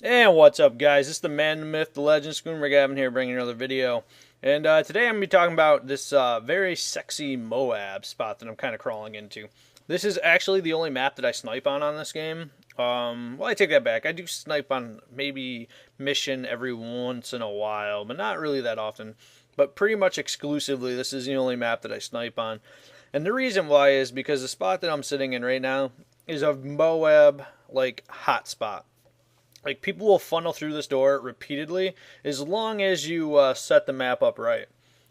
And what's up, guys? This is the man, the myth, the legend, Scooter Gavin here, bringing another video. And today I'm going to be talking about this very sexy Moab spot that I'm kind of crawling into. This is actually the only map that I snipe on this game. Well, I take that back. I do snipe on maybe mission every once in a while, but not really that often. But pretty much exclusively, this is the only map that I snipe on. And the reason why is because the spot that I'm sitting in right now is a Moab like hotspot. Like, people will funnel through this door repeatedly as long as you set the map up right.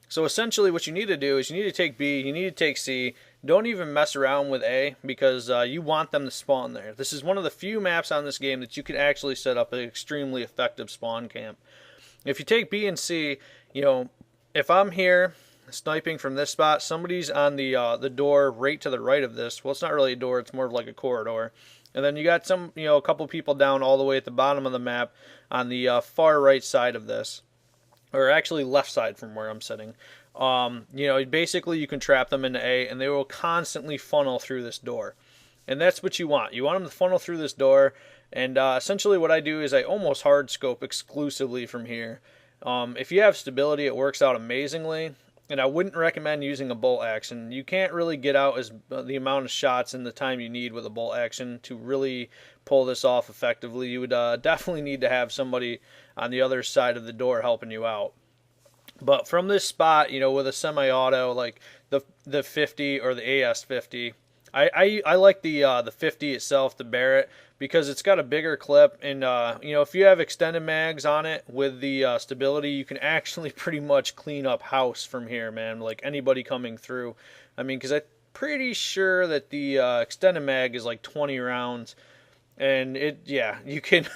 So essentially what you need to do is you need to take B, you need to take C. Don't even mess around with A because you want them to spawn there. This is one of the few maps on this game that you can actually set up an extremely effective spawn camp. If you take B and C, if I'm here sniping from this spot, somebody's on the door right to the right of this. Well, it's not really a door, it's more of like a corridor. And then you got a couple people down all the way at the bottom of the map on the far right side of this, or actually left side from where I'm sitting. Basically you can trap them into A, and they will constantly funnel through this door. And that's what you want. You want them to funnel through this door, and essentially what I do is I almost hard scope exclusively from here. If you have stability, it works out amazingly. And I wouldn't recommend using a bolt action. You can't really get out the amount of shots in the time you need with a bolt action to really pull this off effectively. You would definitely need to have somebody on the other side of the door helping you out. But from this spot, with a semi-auto like the 50 or the AS50, I like the 50 itself, the Barrett, because it's got a bigger clip, and if you have extended mags on it with the stability, you can actually pretty much clean up house from here, man. Like anybody coming through, I mean, because I'm pretty sure that the extended mag is like 20 rounds. And you can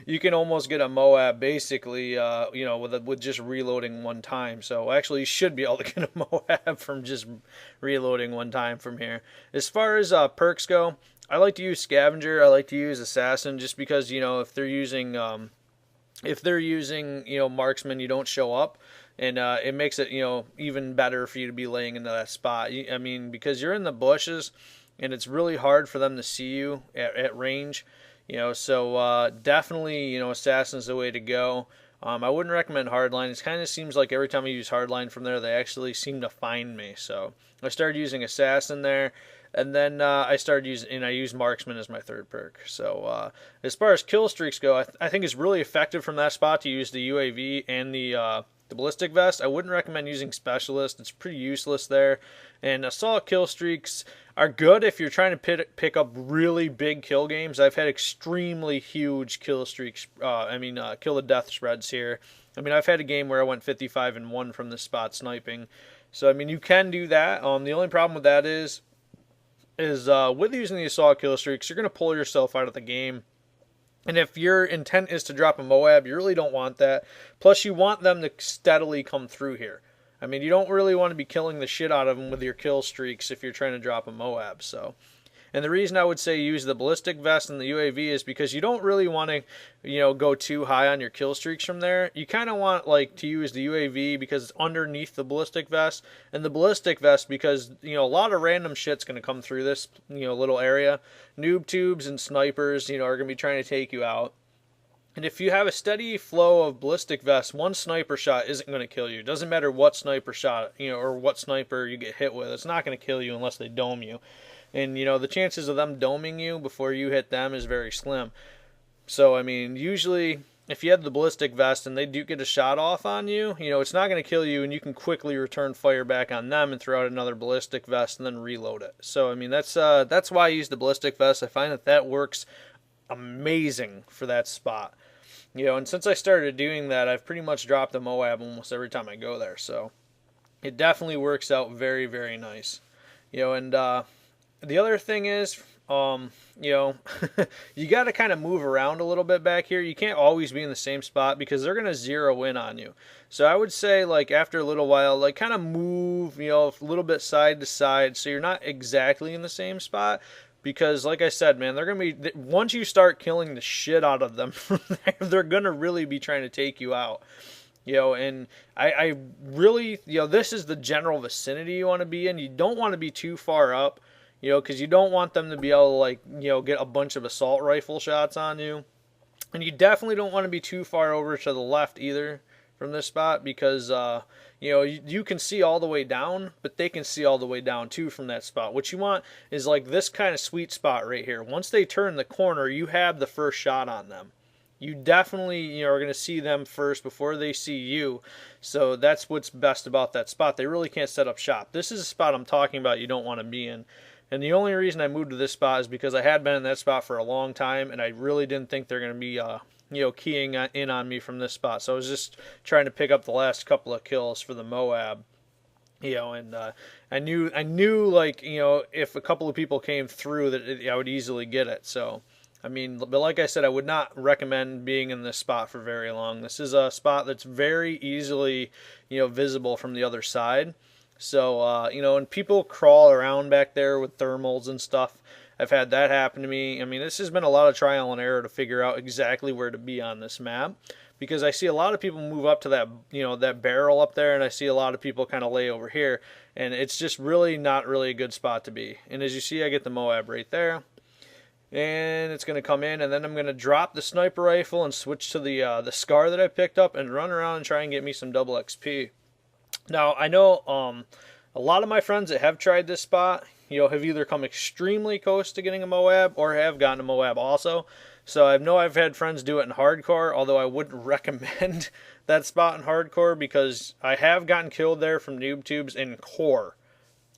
you can almost get a Moab basically, with just reloading one time. So actually, you should be able to get a Moab from just reloading one time from here. As far as perks go, I like to use Scavenger. I like to use Assassin just because if they're using Marksman, you don't show up. And it makes it even better for you to be laying into that spot. I mean, because you're in the bushes, and it's really hard for them to see you at range. So definitely, Assassin's the way to go. I wouldn't recommend Hardline. It kind of seems like every time I use Hardline from there, they actually seem to find me. So I started using Assassin there, and then I use Marksman as my third perk. So as far as kill streaks go, I think it's really effective from that spot to use the UAV and the ballistic vest. I wouldn't recommend using specialist. It's pretty useless there. And assault kill streaks are good if you're trying to pick up really big kill games. I've had extremely huge kill streaks. Kill to death spreads here. I mean, I've had a game where I went 55-1 from this spot sniping. So I mean, you can do that. The only problem with that is with using the assault kill streaks, you're going to pull yourself out of the game. And if your intent is to drop a Moab, you really don't want that. Plus, you want them to steadily come through here. I mean, you don't really want to be killing the shit out of them with your kill streaks if you're trying to drop a Moab. And the reason I would say use the ballistic vest and the UAV is because you don't really want to, go too high on your kill streaks from there. You kind of want to use the UAV because it's underneath the ballistic vest, and the ballistic vest because a lot of random shit's going to come through this little area. Noob tubes and snipers are going to be trying to take you out. And if you have a steady flow of ballistic vests, one sniper shot isn't going to kill you. It doesn't matter what sniper shot, or what sniper you get hit with. It's not going to kill you unless they dome you. And, the chances of them doming you before you hit them is very slim. So, I mean, usually if you have the ballistic vest and they do get a shot off on you, it's not going to kill you, and you can quickly return fire back on them and throw out another ballistic vest and then reload it. So, I mean, that's why I use the ballistic vest. I find that works amazing for that spot. And since I started doing that, I've pretty much dropped the Moab almost every time I go there. So it definitely works out very, very nice. And the other thing is, you got to kind of move around a little bit back here. You can't always be in the same spot because they're going to zero in on you. So I would say, after a little while, kind of move, a little bit side to side so you're not exactly in the same spot. Because, like I said, man, they're going to be, once you start killing the shit out of them, they're going to really be trying to take you out. And I really, this is the general vicinity you want to be in. You don't want to be too far up, because you don't want them to be able to, get a bunch of assault rifle shots on you. And you definitely don't want to be too far over to the left either from this spot, because you can see all the way down, but they can see all the way down too from that spot. What you want is like this kind of sweet spot right here. Once they turn the corner, you have the first shot on them. You definitely are going to see them first before they see you. So that's what's best about that spot. They really can't set up shop. This is a spot I'm talking about you don't want to be in. And the only reason I moved to this spot is because I had been in that spot for a long time, and I really didn't think they're going to be keying in on me from this spot. So I was just trying to pick up the last couple of kills for the Moab. And I knew like, if a couple of people came through that I would easily get it. So I mean, but like I said, I would not recommend being in this spot for very long. This is a spot that's very easily, visible from the other side. So, and people crawl around back there with thermals and stuff. I've had that happen to me. I mean, this has been a lot of trial and error to figure out exactly where to be on this map, because I see a lot of people move up to that, that barrel up there, and I see a lot of people kind of lay over here, and it's just really not really a good spot to be. And as you see, I get the Moab right there. And it's going to come in, and then I'm going to drop the sniper rifle and switch to the SCAR that I picked up and run around and try and get me some double XP. Now, I know a lot of my friends that have tried this spot, have either come extremely close to getting a Moab or have gotten a Moab also. So I know I've had friends do it in hardcore, although I wouldn't recommend that spot in hardcore, because I have gotten killed there from noob tubes in core.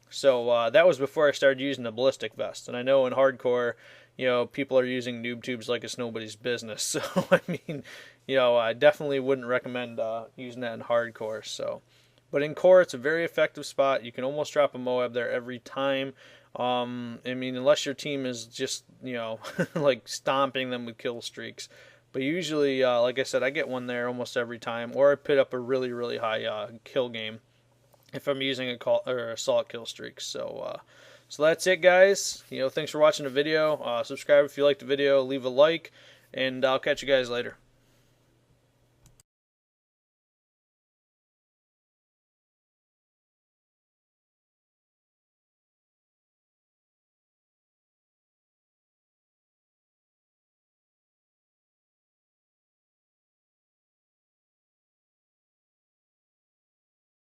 So that was before I started using the ballistic vest. And I know in hardcore, people are using noob tubes like it's nobody's business. So, I mean, I definitely wouldn't recommend using that in hardcore. So, but in core, it's a very effective spot. You can almost drop a Moab there every time. I mean, unless your team is just, like stomping them with kill streaks. But usually, like I said, I get one there almost every time. Or I put up a really, really high kill game if I'm using a assault kill streak. So, so that's it, guys. Thanks for watching the video. Subscribe if you liked the video. Leave a like, and I'll catch you guys later.